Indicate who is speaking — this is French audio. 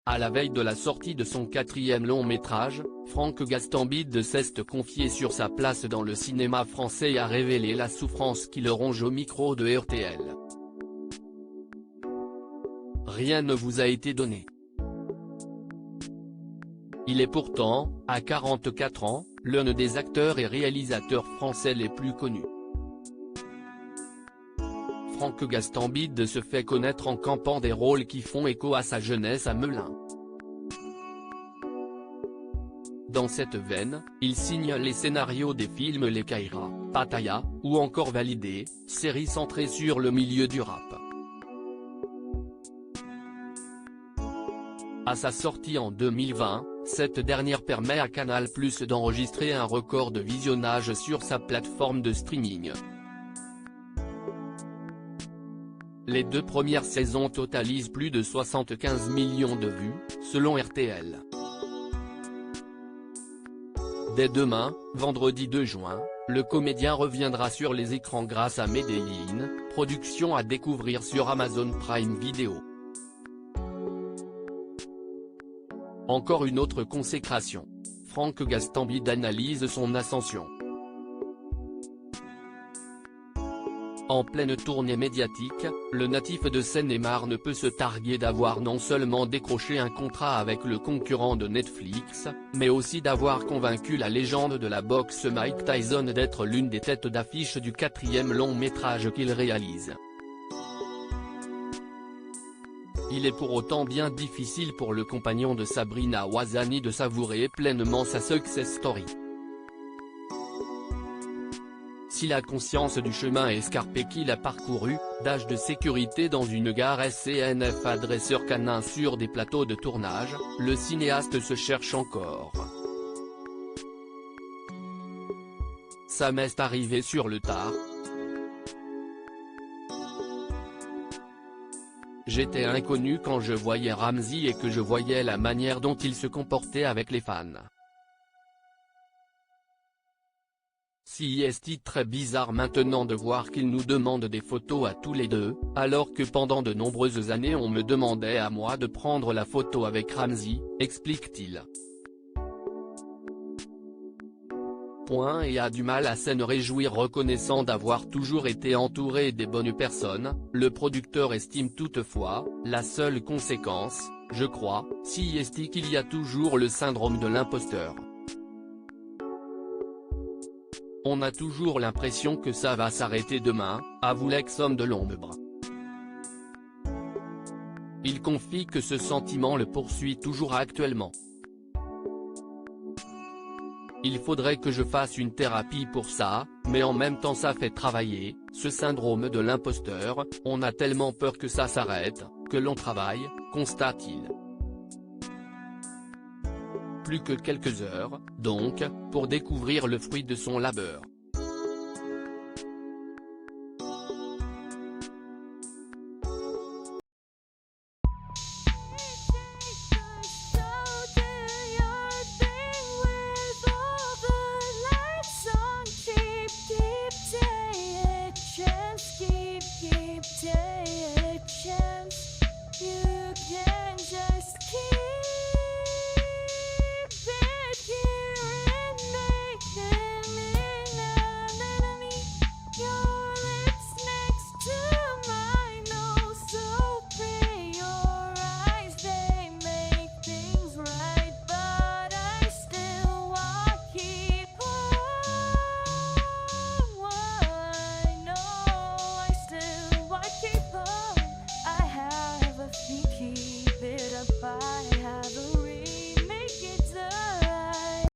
Speaker 1: À la veille de la sortie de son 4e long métrage, Franck Gastambide s'est confié sur sa place dans le cinéma français et a révélé la souffrance qui le ronge au micro de RTL. Rien ne vous a été donné. Il est pourtant, à 44 ans, l'un des acteurs et réalisateurs français les plus connus. Franck Gastambide se fait connaître en campant des rôles qui font écho à sa jeunesse à Melun. Dans cette veine, il signe les scénarios des films Les Caïras, Pattaya, ou encore Validé, série centrée sur le milieu du rap. À sa sortie en 2020, cette dernière permet à Canal+ d'enregistrer un record de visionnage sur sa plateforme de streaming. Les 2 premières saisons totalisent plus de 75 millions de vues, selon RTL. Dès demain, vendredi 2 juin, le comédien reviendra sur les écrans grâce à Medellín, production à découvrir sur Amazon Prime Video. Encore une autre consécration. Franck Gastambide analyse son ascension. En pleine tournée médiatique, le natif de Seine-et-Marne peut se targuer d'avoir non seulement décroché un contrat avec le concurrent de Netflix, mais aussi d'avoir convaincu la légende de la boxe Mike Tyson d'être l'une des têtes d'affiche du 4e long métrage qu'il réalise. Il est pour autant bien difficile pour le compagnon de Sabrina Ouazani de savourer pleinement sa success story. S'il a conscience du chemin escarpé qu'il a parcouru, d'âge de sécurité dans une gare SCNF à dresseur canin sur des plateaux de tournage, le cinéaste se cherche encore. Ça m'est arrivé sur le tard. J'étais inconnu quand je voyais Ramzy et que je voyais la manière dont il se comportait avec les fans. Si est très bizarre maintenant de voir qu'il nous demande des photos à tous les deux, alors que pendant de nombreuses années on me demandait à moi de prendre la photo avec Ramzy, explique-t-il. Et a du mal à se réjouir reconnaissant d'avoir toujours été entouré des bonnes personnes. Le producteur estime toutefois, la seule conséquence, je crois, si est qu'il y a toujours le syndrome de l'imposteur. On a toujours l'impression que ça va s'arrêter demain, avoue l'ex-homme de l'ombre. Il confie que ce sentiment le poursuit toujours actuellement. Il faudrait que je fasse une thérapie pour ça, mais en même temps ça fait travailler, ce syndrome de l'imposteur, on a tellement peur que ça s'arrête, que l'on travaille, constate-t-il. Plus que quelques heures, donc, pour découvrir le fruit de son labeur.